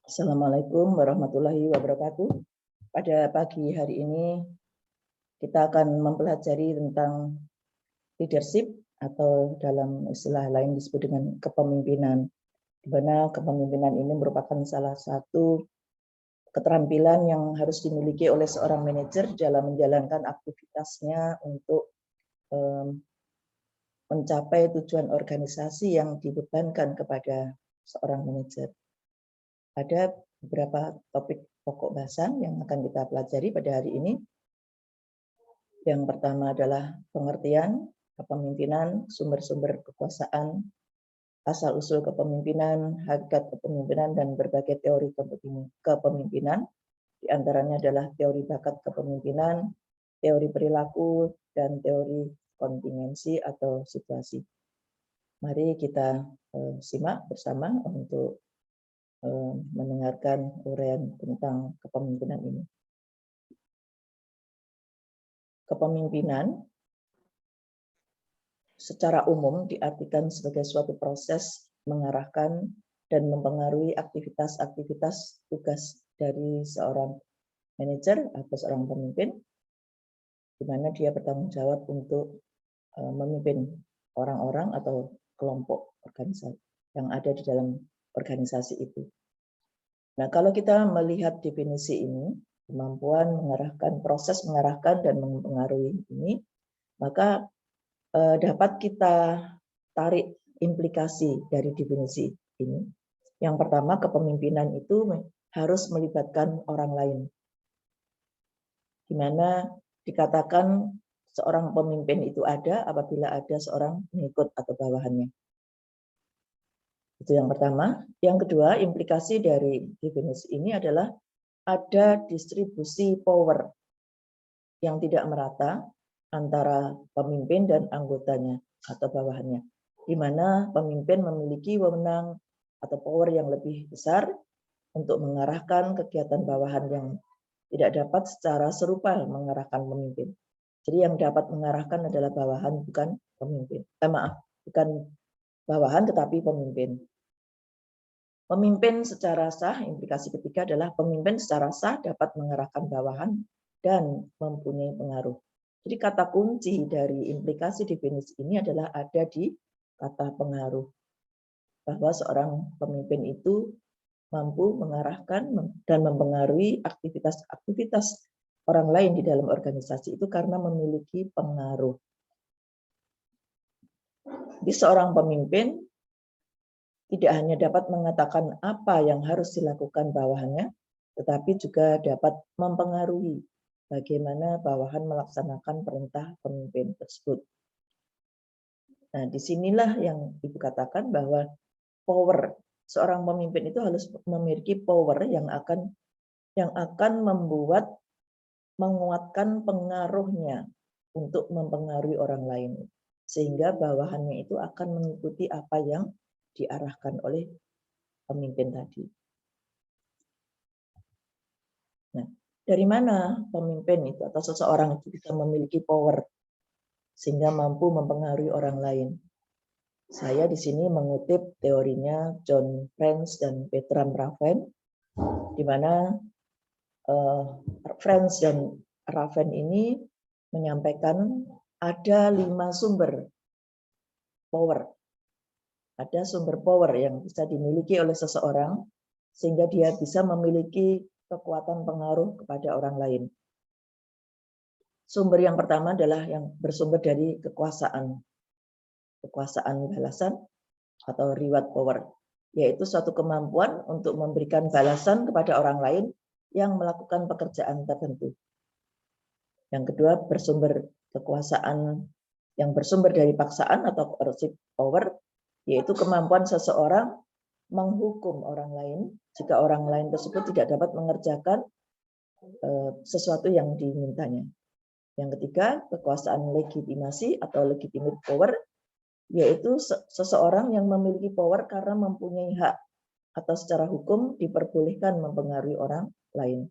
Assalamualaikum warahmatullahi wabarakatuh. Pada pagi hari ini kita akan mempelajari tentang leadership atau dalam istilah lain disebut dengan kepemimpinan, di mana kepemimpinan ini merupakan salah satu keterampilan yang harus dimiliki oleh seorang manajer dalam menjalankan aktivitasnya untuk mencapai tujuan organisasi yang dibebankan kepada seorang manajer. Ada beberapa topik pokok bahasan yang akan kita pelajari pada hari ini. Yang pertama adalah pengertian kepemimpinan, sumber-sumber kekuasaan, asal-usul kepemimpinan, hakikat kepemimpinan, dan berbagai teori kepemimpinan. Di antaranya adalah teori bakat kepemimpinan, teori perilaku, dan teori kontingensi atau situasi. Mari kita simak bersama untuk mendengarkan uraian tentang kepemimpinan ini. Kepemimpinan secara umum diartikan sebagai suatu proses mengarahkan dan mempengaruhi aktivitas-aktivitas tugas dari seorang manajer atau seorang pemimpin, di mana dia bertanggung jawab untuk memimpin orang-orang atau kelompok organisasi yang ada di dalam organisasi itu. Nah, kalau kita melihat definisi ini, kemampuan mengarahkan, proses mengarahkan dan mempengaruhi ini, maka dapat kita tarik implikasi dari definisi ini. Yang pertama, kepemimpinan itu harus melibatkan orang lain, di mana dikatakan seorang pemimpin itu ada apabila ada seorang pengikut atau bawahannya. Itu yang pertama. Yang kedua, implikasi dari definisi ini adalah ada distribusi power yang tidak merata antara pemimpin dan anggotanya atau bawahannya, di mana pemimpin memiliki wewenang atau power yang lebih besar untuk mengarahkan kegiatan bawahan yang tidak dapat secara serupa mengarahkan pemimpin. Jadi yang dapat mengarahkan adalah bawahan, bukan pemimpin. Bukan bawahan tetapi pemimpin. Pemimpin secara sah, implikasi ketiga adalah pemimpin secara sah dapat mengarahkan bawahan dan mempunyai pengaruh. Jadi kata kunci dari implikasi definisi ini adalah ada di kata pengaruh. Bahwa seorang pemimpin itu mampu mengarahkan dan mempengaruhi aktivitas-aktivitas orang lain di dalam organisasi itu karena memiliki pengaruh. Di seorang pemimpin tidak hanya dapat mengatakan apa yang harus dilakukan bawahannya, tetapi juga dapat mempengaruhi bagaimana bawahan melaksanakan perintah pemimpin tersebut. Nah, disinilah yang Ibu katakan bahwa power seorang pemimpin itu harus memiliki power yang akan membuat menguatkan pengaruhnya untuk mempengaruhi orang lain, sehingga bawahannya itu akan mengikuti apa yang diarahkan oleh pemimpin tadi. Nah, dari mana pemimpin itu atau seseorang itu bisa memiliki power sehingga mampu mempengaruhi orang lain? Saya di sini mengutip teorinya John French dan Bertrand Raven, di mana French dan Raven ini menyampaikan ada 5 sumber power. Ada sumber power yang bisa dimiliki oleh seseorang sehingga dia bisa memiliki kekuatan pengaruh kepada orang lain. Sumber yang pertama adalah yang bersumber dari kekuasaan balasan atau reward power, yaitu suatu kemampuan untuk memberikan balasan kepada orang lain yang melakukan pekerjaan tertentu. Yang kedua, bersumber kekuasaan yang bersumber dari paksaan atau coercive power, yaitu kemampuan seseorang menghukum orang lain jika orang lain tersebut tidak dapat mengerjakan sesuatu yang dimintanya. Yang ketiga, kekuasaan legitimasi atau legitimate power, yaitu seseorang yang memiliki power karena mempunyai hak atau secara hukum diperbolehkan mempengaruhi orang lain.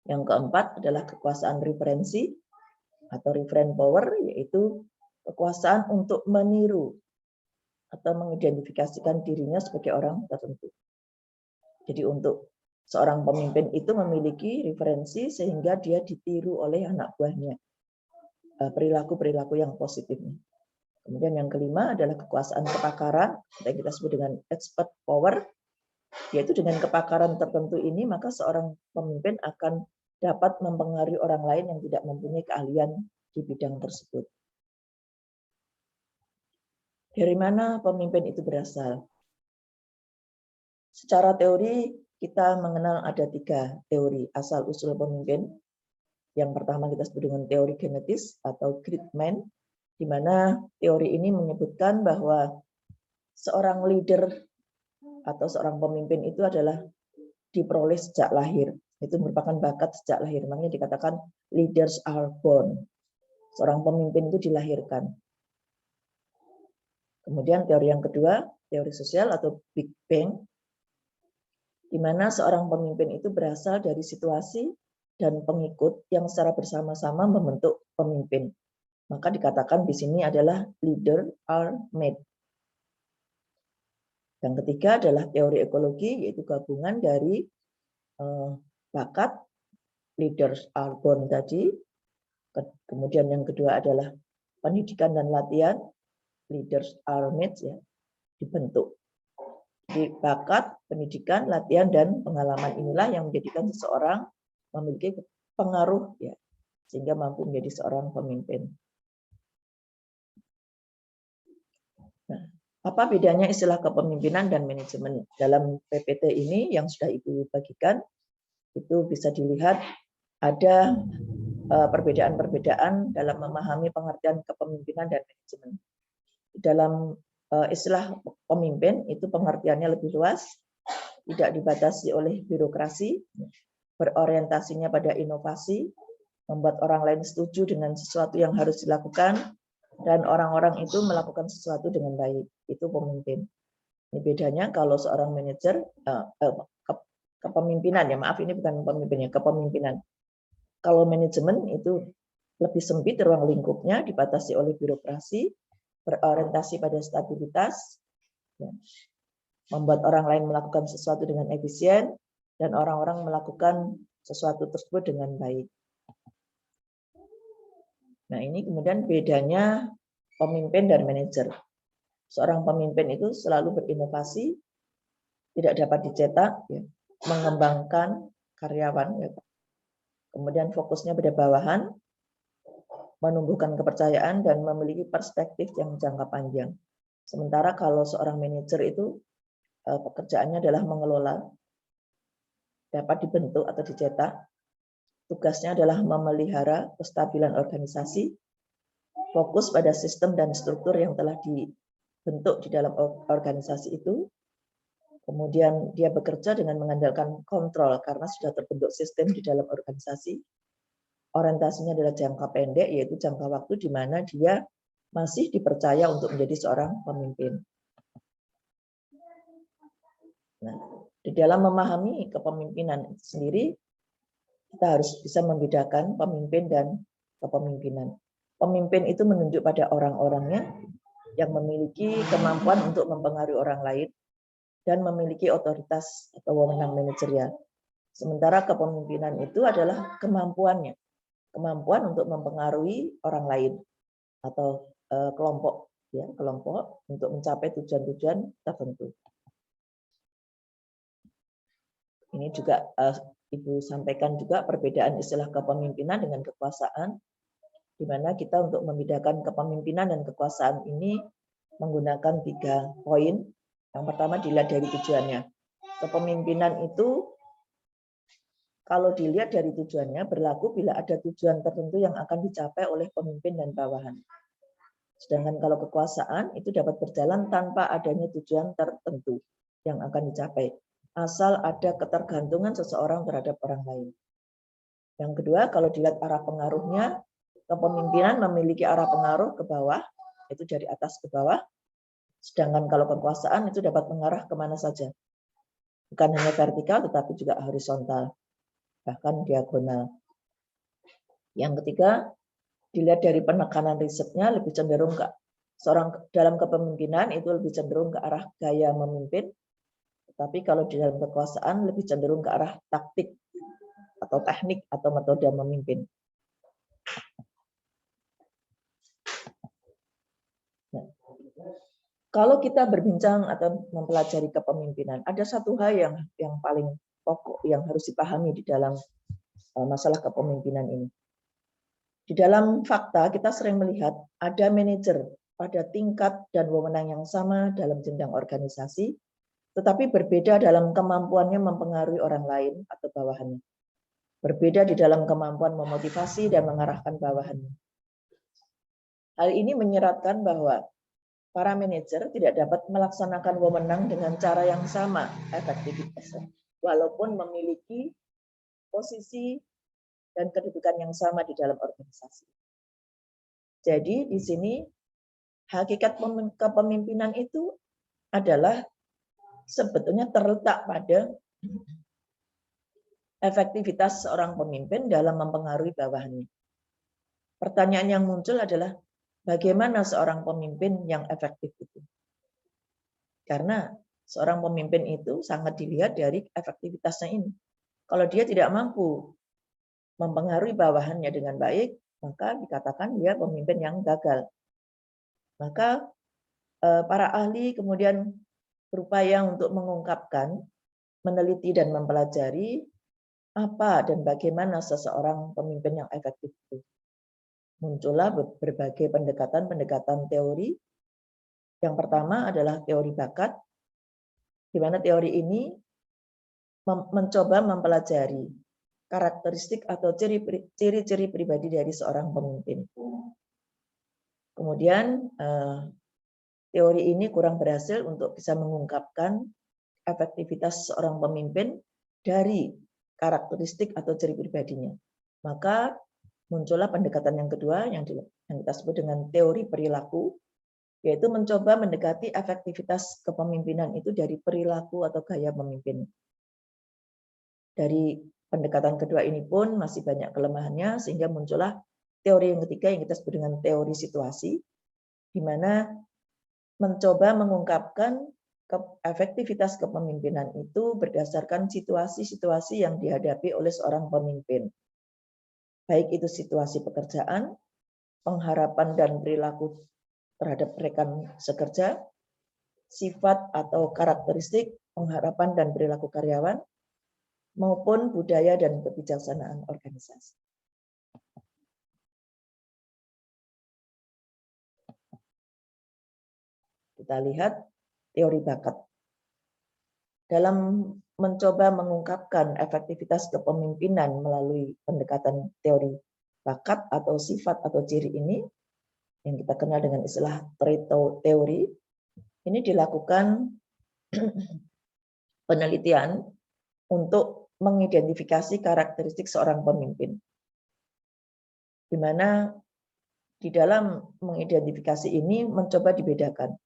Yang keempat adalah kekuasaan referensi atau referent power, yaitu kekuasaan untuk meniru atau mengidentifikasikan dirinya sebagai orang tertentu. Jadi untuk seorang pemimpin itu memiliki referensi sehingga dia ditiru oleh anak buahnya. Perilaku-perilaku yang positif. Kemudian yang kelima adalah kekuasaan kepakaran, yang kita sebut dengan expert power, yaitu dengan kepakaran tertentu ini maka seorang pemimpin akan dapat mempengaruhi orang lain yang tidak mempunyai keahlian di bidang tersebut. Dari mana pemimpin itu berasal? Secara teori kita mengenal ada 3 teori asal-usul pemimpin. Yang pertama kita sebut dengan teori genetis atau Gridman, di mana teori ini menyebutkan bahwa seorang leader atau seorang pemimpin itu adalah diperoleh sejak lahir. Itu merupakan bakat sejak lahir. Makanya dikatakan leaders are born. Seorang pemimpin itu dilahirkan. Kemudian teori yang kedua, teori sosial atau Big Bang, di mana seorang pemimpin itu berasal dari situasi dan pengikut yang secara bersama-sama membentuk pemimpin. Maka dikatakan di sini adalah leader are made. Yang ketiga adalah teori ekologi, yaitu gabungan dari bakat, leaders are born tadi. Kemudian yang kedua adalah pendidikan dan latihan, leaders are made, ya, dibentuk. Di bakat, pendidikan, latihan, dan pengalaman inilah yang menjadikan seseorang memiliki pengaruh, ya, sehingga mampu menjadi seorang pemimpin. Nah, apa bedanya istilah kepemimpinan dan manajemen? Dalam PPT ini yang sudah Ibu bagikan, itu bisa dilihat ada perbedaan-perbedaan dalam memahami pengertian kepemimpinan dan manajemen. Dalam istilah pemimpin itu pengertiannya lebih luas, tidak dibatasi oleh birokrasi, berorientasinya pada inovasi, membuat orang lain setuju dengan sesuatu yang harus dilakukan, dan orang-orang itu melakukan sesuatu dengan baik. Itu pemimpin. Ini bedanya kalau seorang manajer, kepemimpinan, ya maaf ini bukan pemimpinnya, kepemimpinan. Kalau manajemen itu lebih sempit ruang lingkupnya, dibatasi oleh birokrasi, berorientasi pada stabilitas, ya, membuat orang lain melakukan sesuatu dengan efisien, dan orang-orang melakukan sesuatu tersebut dengan baik. Nah, ini kemudian bedanya pemimpin dan manajer. Seorang pemimpin itu selalu berinovasi, tidak dapat dicetak, ya, mengembangkan karyawan, ya, kemudian fokusnya pada bawahan, menumbuhkan kepercayaan, dan memiliki perspektif yang jangka panjang. Sementara kalau seorang manajer itu pekerjaannya adalah mengelola, dapat dibentuk atau dicetak, tugasnya adalah memelihara kestabilan organisasi, fokus pada sistem dan struktur yang telah dibentuk di dalam organisasi itu, kemudian dia bekerja dengan mengandalkan kontrol karena sudah terbentuk sistem di dalam organisasi. Orientasinya adalah jangka pendek, yaitu jangka waktu di mana dia masih dipercaya untuk menjadi seorang pemimpin. Nah, di dalam memahami kepemimpinan itu sendiri, kita harus bisa membedakan pemimpin dan kepemimpinan. Pemimpin itu menunjuk pada orang-orangnya yang memiliki kemampuan untuk mempengaruhi orang lain dan memiliki otoritas atau wewenang manajerial. Sementara kepemimpinan itu adalah kemampuannya, kemampuan untuk mempengaruhi orang lain atau kelompok, ya, kelompok untuk mencapai tujuan-tujuan tertentu. Ini juga Ibu sampaikan juga perbedaan istilah kepemimpinan dengan kekuasaan, di mana kita untuk membedakan kepemimpinan dan kekuasaan ini menggunakan 3 poin. Yang pertama dilihat dari tujuannya. Kepemimpinan itu kalau dilihat dari tujuannya berlaku bila ada tujuan tertentu yang akan dicapai oleh pemimpin dan bawahan. Sedangkan kalau kekuasaan itu dapat berjalan tanpa adanya tujuan tertentu yang akan dicapai, asal ada ketergantungan seseorang terhadap orang lain. Yang kedua, kalau dilihat arah pengaruhnya, kepemimpinan memiliki arah pengaruh ke bawah, itu dari atas ke bawah. Sedangkan kalau kekuasaan itu dapat mengarah kemana saja. Bukan hanya vertikal, tetapi juga horizontal, bahkan diagonal. Yang ketiga, dilihat dari penekanan risetnya lebih cenderung ke seorang dalam kepemimpinan itu lebih cenderung ke arah gaya memimpin, Tapi kalau di dalam kekuasaan lebih cenderung ke arah taktik atau teknik atau metode memimpin. Nah, kalau kita berbincang atau mempelajari kepemimpinan, ada satu hal yang paling pokok yang harus dipahami di dalam masalah kepemimpinan ini. Di dalam fakta kita sering melihat ada manajer pada tingkat dan wewenang yang sama dalam jenjang organisasi, tetapi berbeda dalam kemampuannya mempengaruhi orang lain atau bawahannya. Berbeda di dalam kemampuan memotivasi dan mengarahkan bawahannya. Hal ini menyeratkan bahwa para manajer tidak dapat melaksanakan wewenang dengan cara yang sama efektivitasnya, walaupun memiliki posisi dan kedudukan yang sama di dalam organisasi. Jadi di sini hakikat kepemimpinan itu adalah sebetulnya terletak pada efektivitas seorang pemimpin dalam mempengaruhi bawahannya. Pertanyaan yang muncul adalah bagaimana seorang pemimpin yang efektif itu? Karena seorang pemimpin itu sangat dilihat dari efektivitasnya ini. Kalau dia tidak mampu mempengaruhi bawahannya dengan baik, maka dikatakan dia pemimpin yang gagal. Maka para ahli kemudian berupaya untuk mengungkapkan, meneliti dan mempelajari apa dan bagaimana seseorang pemimpin yang efektif itu. Muncullah berbagai pendekatan teori. Yang pertama adalah teori bakat, di mana teori ini mencoba mempelajari karakteristik atau ciri-ciri pribadi dari seorang pemimpin. Kemudian teori ini kurang berhasil untuk bisa mengungkapkan efektivitas seorang pemimpin dari karakteristik atau ciri pribadinya. Maka muncullah pendekatan yang kedua yang kita sebut dengan teori perilaku, yaitu mencoba mendekati efektivitas kepemimpinan itu dari perilaku atau gaya memimpin. Dari pendekatan kedua ini pun masih banyak kelemahannya, sehingga muncullah teori yang ketiga yang kita sebut dengan teori situasi, di mana mencoba mengungkapkan efektivitas kepemimpinan itu berdasarkan situasi-situasi yang dihadapi oleh seorang pemimpin. Baik itu situasi pekerjaan, pengharapan dan perilaku terhadap rekan sekerja, sifat atau karakteristik, pengharapan dan perilaku karyawan, maupun budaya dan kebijaksanaan organisasi. Kita lihat teori bakat. Dalam mencoba mengungkapkan efektivitas kepemimpinan melalui pendekatan teori bakat atau sifat atau ciri ini, yang kita kenal dengan istilah trait teori, ini dilakukan penelitian untuk mengidentifikasi karakteristik seorang pemimpin. Di mana di dalam mengidentifikasi ini mencoba dibedakan.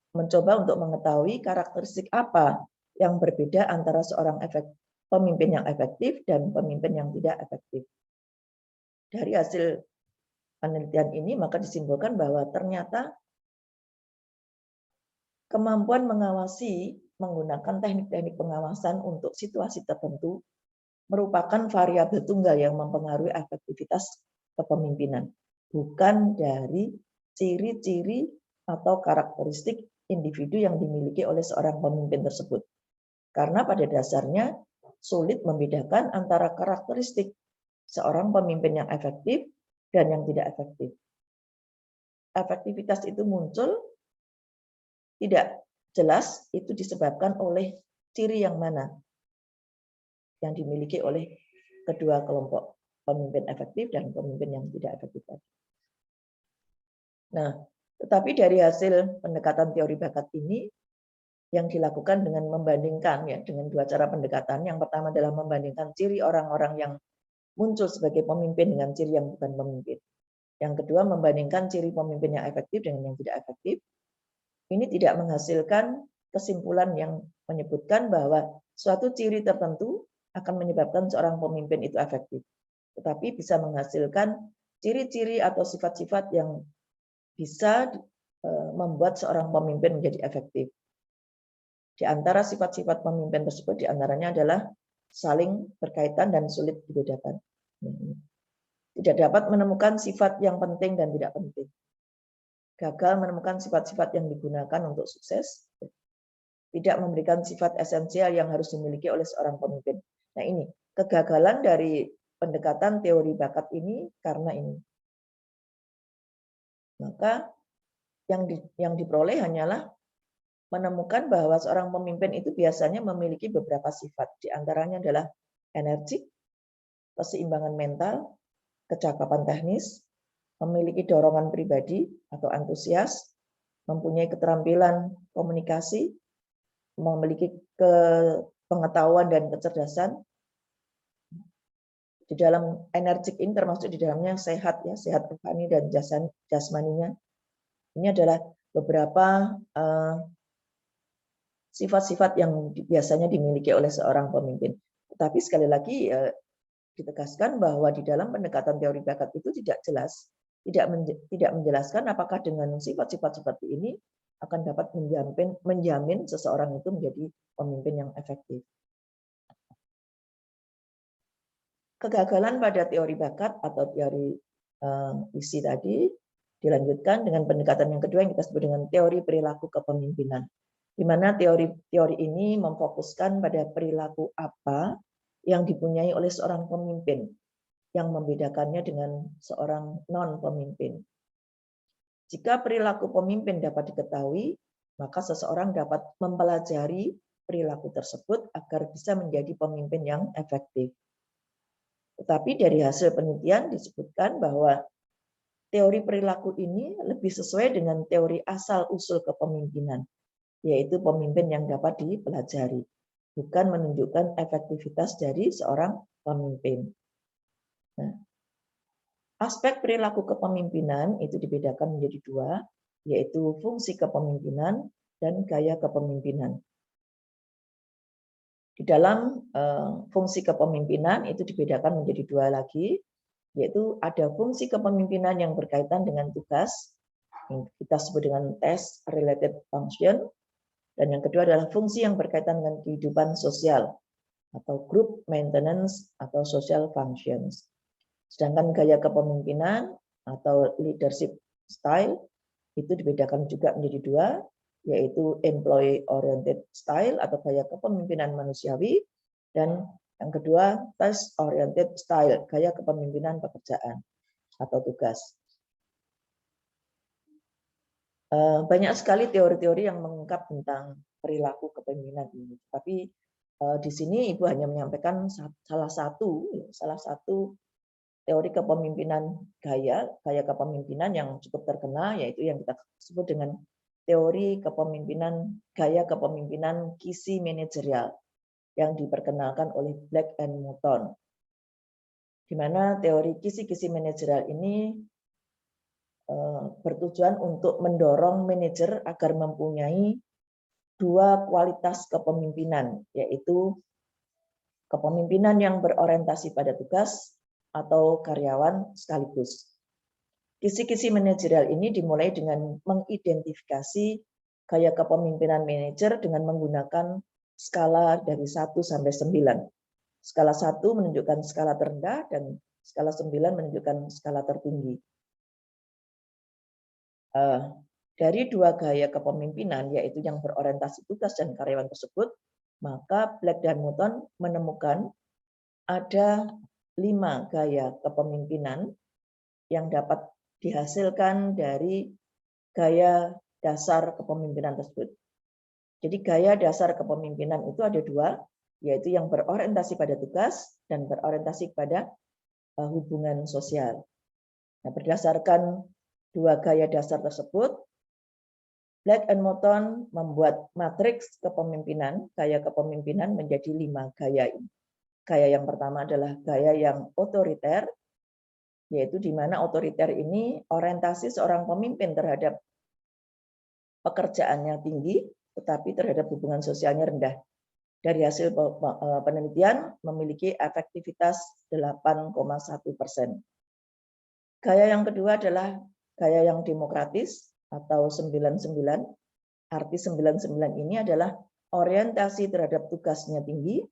Mencoba untuk mengetahui karakteristik apa yang berbeda antara seorang pemimpin yang efektif dan pemimpin yang tidak efektif. Dari hasil penelitian ini maka disimpulkan bahwa ternyata kemampuan mengawasi menggunakan teknik-teknik pengawasan untuk situasi tertentu merupakan variabel tunggal yang mempengaruhi efektivitas kepemimpinan, bukan dari ciri-ciri atau karakteristik individu yang dimiliki oleh seorang pemimpin tersebut. Karena pada dasarnya sulit membedakan antara karakteristik seorang pemimpin yang efektif dan yang tidak efektif. Efektivitas itu muncul tidak jelas itu disebabkan oleh ciri yang mana yang dimiliki oleh kedua kelompok pemimpin efektif dan pemimpin yang tidak efektif. Nah, tetapi dari hasil pendekatan teori bakat ini yang dilakukan dengan membandingkan ya dengan dua cara pendekatan. Yang pertama adalah membandingkan ciri orang-orang yang muncul sebagai pemimpin dengan ciri yang bukan pemimpin. Yang kedua membandingkan ciri pemimpin yang efektif dengan yang tidak efektif. Ini tidak menghasilkan kesimpulan yang menyebutkan bahwa suatu ciri tertentu akan menyebabkan seorang pemimpin itu efektif. Tetapi bisa menghasilkan ciri-ciri atau sifat-sifat yang bisa membuat seorang pemimpin menjadi efektif. Di antara sifat-sifat pemimpin tersebut diantaranya adalah saling berkaitan dan sulit dibedakan. Tidak dapat menemukan sifat yang penting dan tidak penting. Gagal menemukan sifat-sifat yang digunakan untuk sukses. Tidak memberikan sifat esensial yang harus dimiliki oleh seorang pemimpin. Nah ini, kegagalan dari pendekatan teori bakat ini karena ini. Maka yang diperoleh hanyalah menemukan bahwa seorang pemimpin itu biasanya memiliki beberapa sifat. Di antaranya adalah energi, keseimbangan mental, kecakapan teknis, memiliki dorongan pribadi atau antusias, mempunyai keterampilan komunikasi, memiliki pengetahuan dan kecerdasan. Di dalam energik ini termasuk di dalamnya sehat, ya, sehat rohani dan jasmaninya. Ini adalah beberapa sifat-sifat yang biasanya dimiliki oleh seorang pemimpin. Tetapi sekali lagi ditegaskan bahwa di dalam pendekatan teori bakat itu tidak jelas, tidak menjelaskan apakah dengan sifat-sifat seperti ini akan dapat menjamin seseorang itu menjadi pemimpin yang efektif. Kegagalan pada teori bakat atau teori isi tadi dilanjutkan dengan pendekatan yang kedua yang kita sebut dengan teori perilaku kepemimpinan, di mana teori ini memfokuskan pada perilaku apa yang dipunyai oleh seorang pemimpin yang membedakannya dengan seorang non-pemimpin. Jika perilaku pemimpin dapat diketahui, maka seseorang dapat mempelajari perilaku tersebut agar bisa menjadi pemimpin yang efektif. Tetapi dari hasil penelitian disebutkan bahwa teori perilaku ini lebih sesuai dengan teori asal-usul kepemimpinan, yaitu pemimpin yang dapat dipelajari, bukan menunjukkan efektivitas dari seorang pemimpin. Nah, aspek perilaku kepemimpinan itu dibedakan menjadi dua, yaitu fungsi kepemimpinan dan gaya kepemimpinan. Di dalam fungsi kepemimpinan itu dibedakan menjadi dua lagi, yaitu ada fungsi kepemimpinan yang berkaitan dengan tugas, yang kita sebut dengan task related function, dan yang kedua adalah fungsi yang berkaitan dengan kehidupan sosial atau group maintenance atau social functions. Sedangkan gaya kepemimpinan atau leadership style itu dibedakan juga menjadi dua, yaitu employee oriented style atau gaya kepemimpinan manusiawi, dan yang kedua task oriented style, gaya kepemimpinan pekerjaan atau tugas. Banyak sekali teori-teori yang mengungkap tentang perilaku kepemimpinan ini, tapi di sini Ibu hanya menyampaikan salah satu teori kepemimpinan gaya kepemimpinan yang cukup terkenal, yaitu yang kita sebut dengan teori kepemimpinan gaya kepemimpinan kisi manajerial yang diperkenalkan oleh Black and Mouton, di mana teori kisi-kisi manajerial ini bertujuan untuk mendorong manajer agar mempunyai dua kualitas kepemimpinan, yaitu kepemimpinan yang berorientasi pada tugas atau karyawan sekaligus. Kisi-kisi manajerial ini dimulai dengan mengidentifikasi gaya kepemimpinan manajer dengan menggunakan skala dari 1 sampai 9. Skala 1 menunjukkan skala terendah dan skala 9 menunjukkan skala tertinggi. Dari dua gaya kepemimpinan, yaitu yang berorientasi tugas dan karyawan tersebut, maka Black dan Mouton menemukan ada 5 gaya kepemimpinan yang dapat dihasilkan dari gaya dasar kepemimpinan tersebut. Jadi gaya dasar kepemimpinan itu ada dua, yaitu yang berorientasi pada tugas dan berorientasi pada hubungan sosial. Nah, berdasarkan dua gaya dasar tersebut, Black and Mouton membuat matriks kepemimpinan, gaya kepemimpinan menjadi 5 gaya ini. Gaya yang pertama adalah gaya yang otoriter, yaitu di mana otoriter ini orientasi seorang pemimpin terhadap pekerjaannya tinggi, tetapi terhadap hubungan sosialnya rendah. Dari hasil penelitian memiliki efektivitas 8,1%. Gaya yang kedua adalah gaya yang demokratis atau 99. Arti 99 ini adalah orientasi terhadap tugasnya tinggi,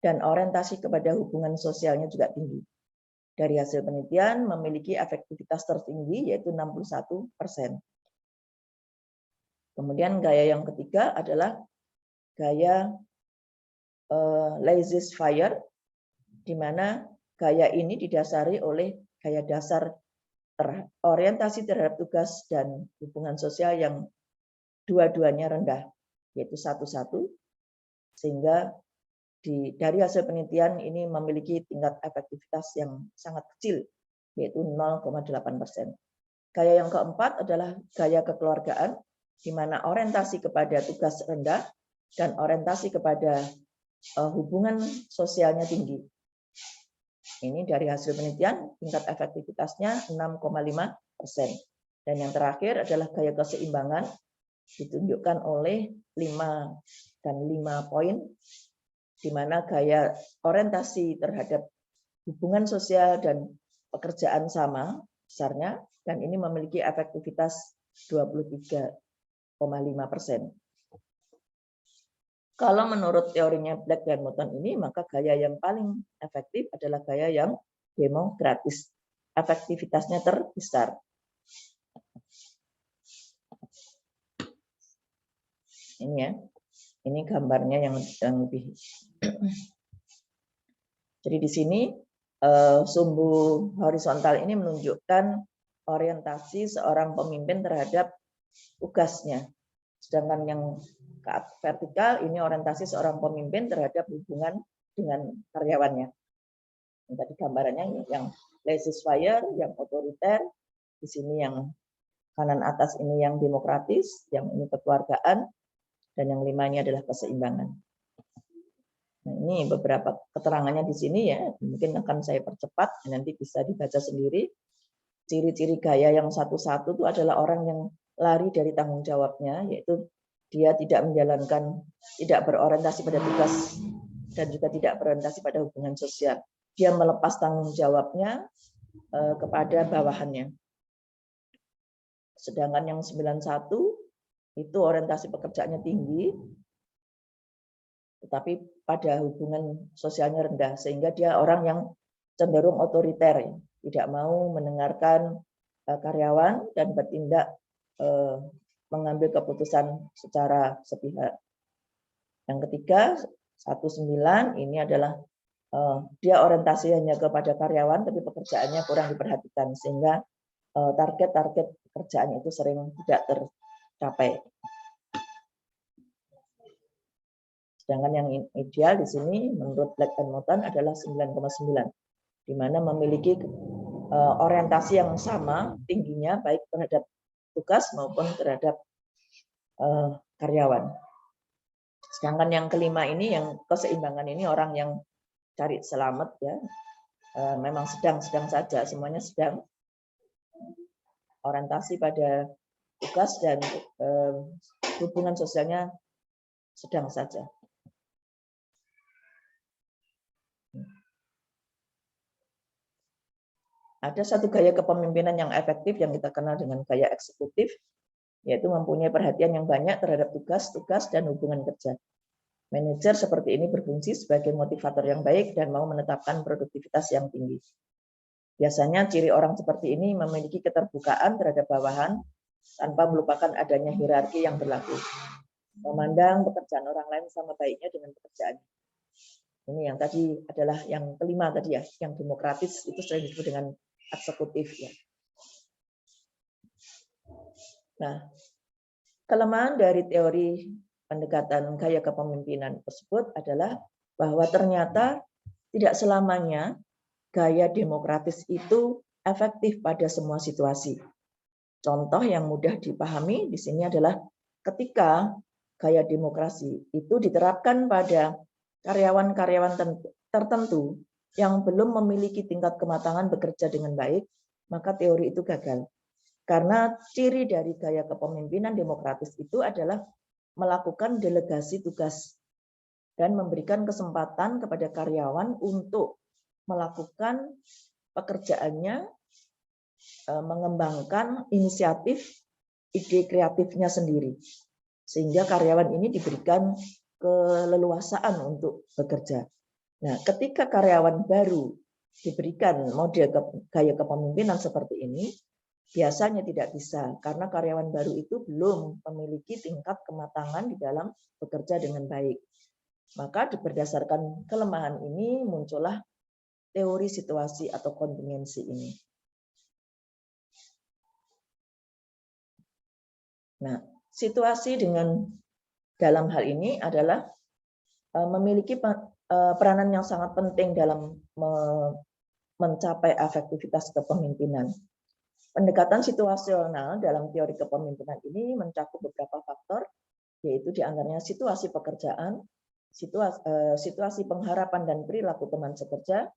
dan orientasi kepada hubungan sosialnya juga tinggi. Dari hasil penelitian memiliki efektivitas tertinggi yaitu 61%. Kemudian gaya yang ketiga adalah gaya laissez-faire, di mana gaya ini didasari oleh gaya dasar orientasi terhadap tugas dan hubungan sosial yang dua-duanya rendah, yaitu 1-1, sehingga dari hasil penelitian ini memiliki tingkat efektivitas yang sangat kecil, yaitu 0,8%. Gaya yang keempat adalah gaya kekeluargaan, di mana orientasi kepada tugas rendah dan orientasi kepada hubungan sosialnya tinggi. Ini dari hasil penelitian tingkat efektivitasnya 6,5%. Dan yang terakhir adalah gaya keseimbangan, ditunjukkan oleh 5 poin, di mana gaya orientasi terhadap hubungan sosial dan pekerjaan sama besarnya, dan ini memiliki efektivitas 23,5%. Kalau menurut teorinya Black dan Moten ini, maka gaya yang paling efektif adalah gaya yang demokratis. Efektivitasnya terbesar. Ini ya, ini gambarnya yang lebih. Jadi di sini sumbu horizontal ini menunjukkan orientasi seorang pemimpin terhadap tugasnya. Sedangkan yang vertikal ini orientasi seorang pemimpin terhadap hubungan dengan karyawannya. Yang tadi gambarannya yang laissez-faire, yang otoriter, di sini yang kanan atas ini yang demokratis, yang ini kekeluargaan, dan yang 5 ini adalah keseimbangan. Nah, ini beberapa keterangannya di sini ya, mungkin akan saya percepat, nanti bisa dibaca sendiri. Ciri-ciri gaya yang 1-1 itu adalah orang yang lari dari tanggung jawabnya, yaitu dia tidak menjalankan, tidak berorientasi pada tugas, dan juga tidak berorientasi pada hubungan sosial. Dia melepas tanggung jawabnya kepada bawahannya. Sedangkan yang 91 itu orientasi pekerjaannya tinggi, tetapi pada hubungan sosialnya rendah, sehingga dia orang yang cenderung otoriter, tidak mau mendengarkan karyawan dan bertindak mengambil keputusan secara sepihak. Yang ketiga, 19 ini adalah dia orientasi hanya kepada karyawan, tapi pekerjaannya kurang diperhatikan, sehingga target-target pekerjaannya itu sering tidak tercapai. Sedangkan yang ideal di sini menurut Black and Moten adalah 9,9, di mana memiliki orientasi yang sama tingginya baik terhadap tugas maupun terhadap karyawan. Sedangkan yang kelima ini, yang keseimbangan ini, orang yang cari selamat ya, memang sedang saja, semuanya sedang, orientasi pada tugas dan hubungan sosialnya sedang saja. Ada satu gaya kepemimpinan yang efektif yang kita kenal dengan gaya eksekutif, yaitu mempunyai perhatian yang banyak terhadap tugas dan hubungan kerja. Manajer seperti ini berfungsi sebagai motivator yang baik dan mau menetapkan produktivitas yang tinggi. Biasanya ciri orang seperti ini memiliki keterbukaan terhadap bawahan tanpa melupakan adanya hierarki yang berlaku. Memandang pekerjaan orang lain sama baiknya dengan pekerjaannya. Ini yang tadi adalah yang kelima tadi ya, yang demokratis itu sering disebut dengan eksekutif ya. Nah, kelemahan dari teori pendekatan gaya kepemimpinan tersebut adalah bahwa ternyata tidak selamanya gaya demokratis itu efektif pada semua situasi. Contoh yang mudah dipahami di sini adalah ketika gaya demokrasi itu diterapkan pada karyawan-karyawan tertentu yang belum memiliki tingkat kematangan bekerja dengan baik, maka teori itu gagal. Karena ciri dari gaya kepemimpinan demokratis itu adalah melakukan delegasi tugas dan memberikan kesempatan kepada karyawan untuk melakukan pekerjaannya, mengembangkan inisiatif, ide kreatifnya sendiri. Sehingga karyawan ini diberikan keleluasaan untuk bekerja. Nah, ketika karyawan baru diberikan model gaya kepemimpinan seperti ini, biasanya tidak bisa karena karyawan baru itu belum memiliki tingkat kematangan di dalam bekerja dengan baik. Maka berdasarkan kelemahan ini muncullah teori situasi atau kontingensi ini. Nah, situasi dalam hal ini adalah memiliki peranan yang sangat penting dalam mencapai efektivitas kepemimpinan. Pendekatan situasional dalam teori kepemimpinan ini mencakup beberapa faktor, yaitu diantaranya situasi pekerjaan, situasi pengharapan dan perilaku teman sekerja,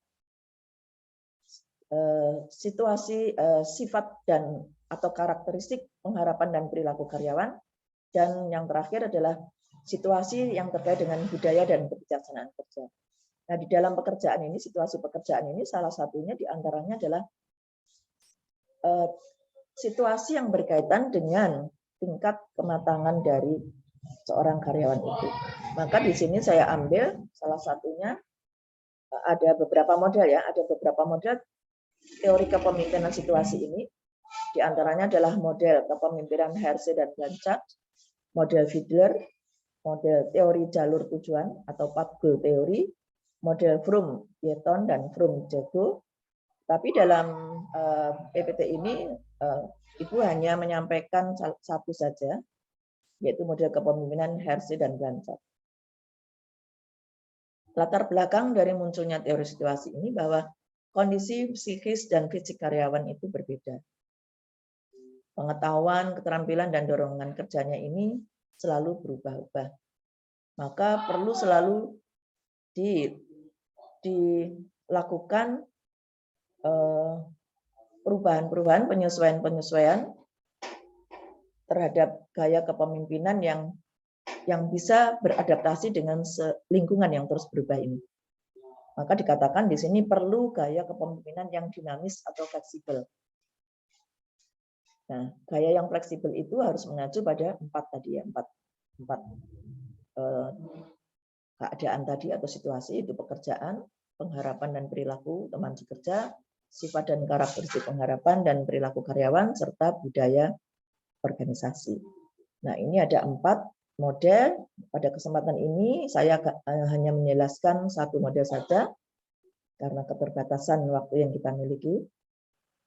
situasi sifat dan atau karakteristik pengharapan dan perilaku karyawan, dan yang terakhir adalah situasi yang terkait dengan budaya dan kebijaksanaan kerja. Nah, di dalam pekerjaan ini, situasi pekerjaan ini salah satunya diantaranya adalah situasi yang berkaitan dengan tingkat kematangan dari seorang karyawan itu. Maka di sini saya ambil salah satunya, ada beberapa model ya, ada beberapa model teori kepemimpinan situasi ini. Di antaranya adalah model kepemimpinan Hersey dan Blanchard, model Fiedler, model teori jalur tujuan atau path goal teori, model Fromm, Yeton, dan Fromm, Jago. Tapi dalam PPT ini Ibu hanya menyampaikan satu saja, yaitu model kepemimpinan Hersey dan Blanchard. Latar belakang dari munculnya teori situasi ini bahwa kondisi psikis dan fisik karyawan itu berbeda. Pengetahuan, keterampilan, dan dorongan kerjanya ini selalu berubah-ubah. Maka perlu selalu dilakukan perubahan-perubahan, penyesuaian-penyesuaian terhadap gaya kepemimpinan yang bisa beradaptasi dengan lingkungan yang terus berubah ini. Maka dikatakan di sini perlu gaya kepemimpinan yang dinamis atau fleksibel. Nah, gaya yang fleksibel itu harus mengacu pada empat keadaan tadi atau situasi, itu pekerjaan, pengharapan dan perilaku teman sekerja, sifat dan karakteristik pengharapan dan perilaku karyawan, serta budaya organisasi. Nah, ini ada 4 model. Pada kesempatan ini saya hanya menjelaskan satu model saja karena keterbatasan waktu yang kita miliki.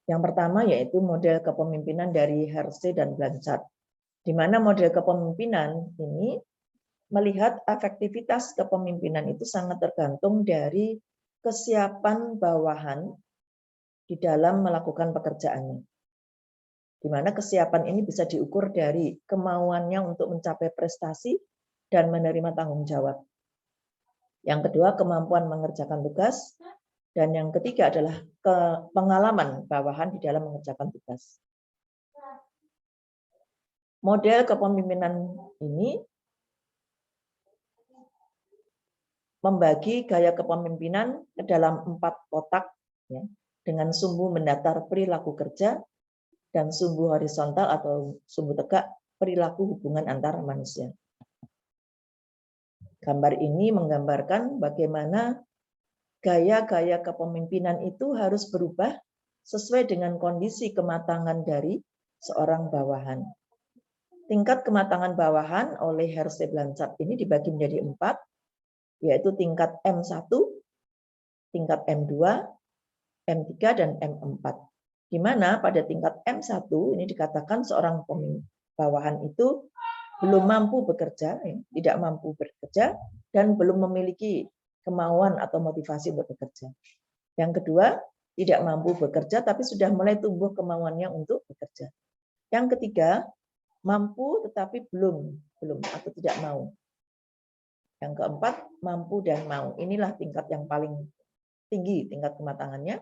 Yang pertama yaitu model kepemimpinan dari Hersey dan Blanchard, di mana model kepemimpinan ini melihat efektivitas kepemimpinan itu sangat tergantung dari kesiapan bawahan di dalam melakukan pekerjaannya. Di mana kesiapan ini bisa diukur dari kemauannya untuk mencapai prestasi dan menerima tanggung jawab. Yang kedua, kemampuan mengerjakan tugas. Dan yang ketiga adalah pengalaman bawahan di dalam mengerjakan tugas. Model kepemimpinan ini membagi gaya kepemimpinan ke dalam 4 kotak, ya, dengan sumbu mendatar perilaku kerja dan sumbu horizontal atau sumbu tegak perilaku hubungan antar manusia. Gambar ini menggambarkan bagaimana gaya-gaya kepemimpinan itu harus berubah sesuai dengan kondisi kematangan dari seorang bawahan. Tingkat kematangan bawahan oleh Hersey Blanchard ini dibagi menjadi 4, yaitu tingkat M1, tingkat M2, M3, dan M4. Di mana pada tingkat M1 ini dikatakan seorang bawahan itu belum mampu bekerja, tidak mampu bekerja, dan belum memiliki kemauan atau motivasi untuk bekerja. Yang kedua, tidak mampu bekerja tapi sudah mulai tumbuh kemauannya untuk bekerja. Yang ketiga, mampu tetapi belum atau tidak mau. Yang keempat, mampu dan mau. Inilah tingkat yang paling tinggi tingkat kematangannya,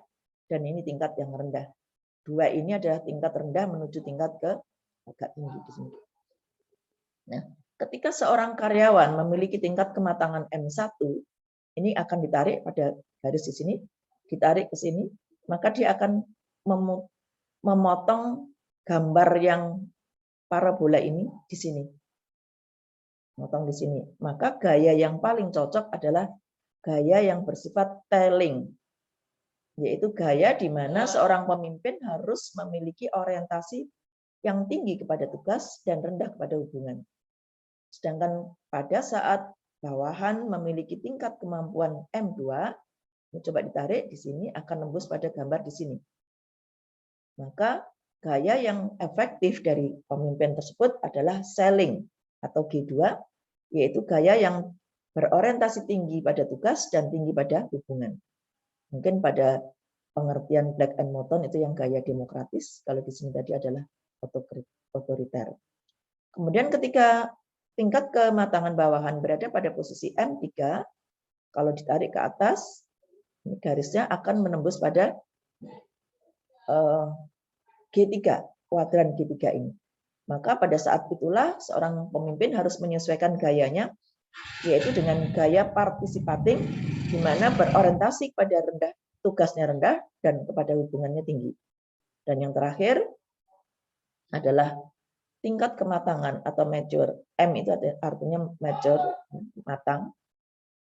dan ini tingkat yang rendah. 2 ini adalah tingkat rendah menuju tingkat ke agak tinggi di sini. Nah, ketika seorang karyawan memiliki tingkat kematangan M1, ini akan ditarik pada garis di sini, ditarik ke sini, maka dia akan memotong gambar yang parabola ini di sini. Motong di sini. Maka gaya yang paling cocok adalah gaya yang bersifat telling, yaitu gaya di mana seorang pemimpin harus memiliki orientasi yang tinggi kepada tugas dan rendah kepada hubungan. Sedangkan pada saat bawahan memiliki tingkat kemampuan M2, coba ditarik di sini akan nembus pada gambar di sini. Maka gaya yang efektif dari pemimpin tersebut adalah selling atau G2, yaitu gaya yang berorientasi tinggi pada tugas dan tinggi pada hubungan. Mungkin pada pengertian Black and Moton itu yang gaya demokratis, kalau di sini tadi adalah otoriter. Kemudian ketika tingkat kematangan bawahan berada pada posisi M3, kalau ditarik ke atas, ini garisnya akan menembus pada G3, kuadran G3 ini. Maka pada saat itulah seorang pemimpin harus menyesuaikan gayanya, yaitu dengan gaya partisipatif, di mana berorientasi pada rendah, tugasnya rendah, dan kepada hubungannya tinggi. Dan yang terakhir adalah tingkat kematangan atau mature. M itu artinya mature, matang.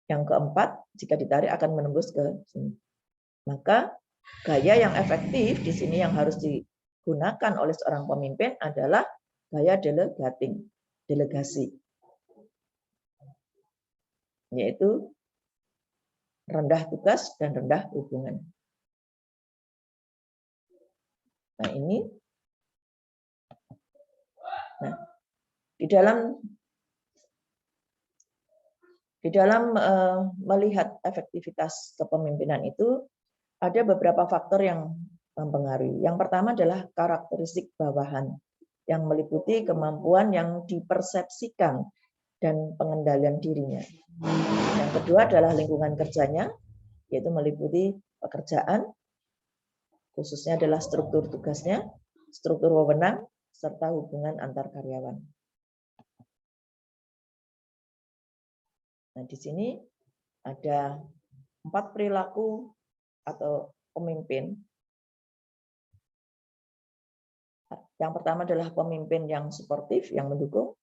Yang keempat, jika ditarik akan menembus ke sini. Maka gaya yang efektif di sini yang harus digunakan oleh seorang pemimpin adalah gaya delegating, delegasi. Yaitu rendah tugas dan rendah hubungan. Nah, ini di dalam melihat efektivitas kepemimpinan itu ada beberapa faktor yang mempengaruhi. Yang pertama adalah karakteristik bawahan yang meliputi kemampuan yang dipersepsikan dan pengendalian dirinya. Yang kedua adalah lingkungan kerjanya, yaitu meliputi pekerjaan, khususnya adalah struktur tugasnya, struktur wewenang, serta hubungan antar karyawan. Nah, di sini ada 4 perilaku atau pemimpin. Yang pertama adalah pemimpin yang suportif, yang mendukung,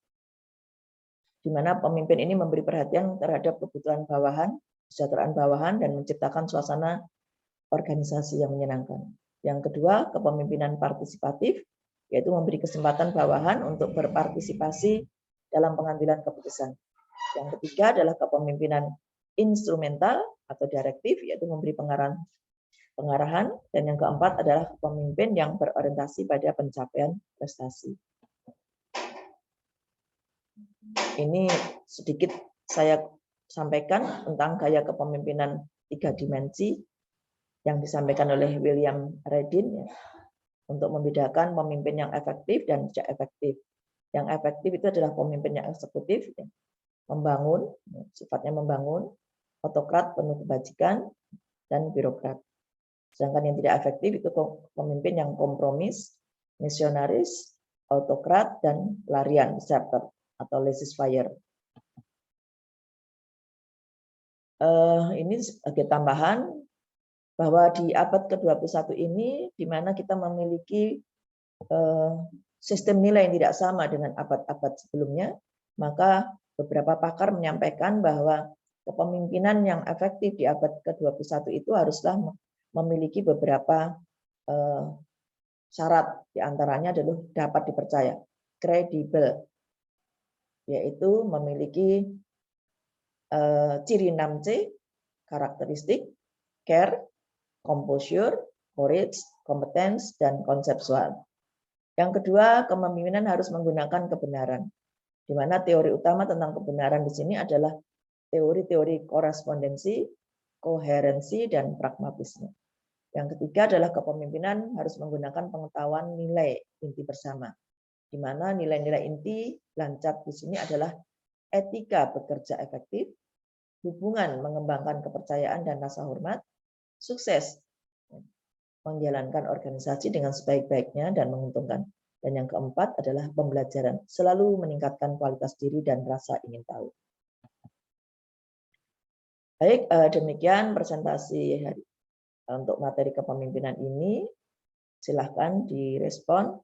di mana pemimpin ini memberi perhatian terhadap kebutuhan bawahan, kesejahteraan bawahan, dan menciptakan suasana organisasi yang menyenangkan. Yang kedua, kepemimpinan partisipatif, yaitu memberi kesempatan bawahan untuk berpartisipasi dalam pengambilan keputusan. Yang ketiga adalah kepemimpinan instrumental atau direktif, yaitu memberi pengarahan. Dan yang keempat adalah pemimpin yang berorientasi pada pencapaian prestasi. Ini sedikit saya sampaikan tentang gaya kepemimpinan 3 dimensi yang disampaikan oleh William Redin, ya, untuk membedakan pemimpin yang efektif dan tidak efektif. Yang efektif itu adalah pemimpin yang eksekutif, ya, membangun, sifatnya membangun, autokrat penuh kebajikan, dan birokrat. Sedangkan yang tidak efektif itu pemimpin yang kompromis, misionaris, autokrat, dan pelarian, deserter atau laissez-faire. Ini sebagai tambahan bahwa di abad ke-21 ini, di mana kita memiliki sistem nilai yang tidak sama dengan abad-abad sebelumnya, maka beberapa pakar menyampaikan bahwa kepemimpinan yang efektif di abad ke-21 itu haruslah memiliki beberapa syarat, diantaranya adalah dapat dipercaya, kredibel, yaitu memiliki ciri 6C, karakteristik, care, composure, courage, competence, dan konseptual. Yang kedua, kepemimpinan harus menggunakan kebenaran, di mana teori utama tentang kebenaran di sini adalah teori-teori korespondensi, koherensi, dan pragmatisme. Yang ketiga adalah kepemimpinan harus menggunakan pengetahuan nilai inti bersama, di mana nilai-nilai inti Blanchard di sini adalah etika bekerja efektif, hubungan mengembangkan kepercayaan dan rasa hormat, sukses menjalankan organisasi dengan sebaik-baiknya dan menguntungkan. Dan yang keempat adalah pembelajaran, selalu meningkatkan kualitas diri dan rasa ingin tahu. Baik, demikian presentasi hari untuk materi kepemimpinan ini. Silahkan direspon.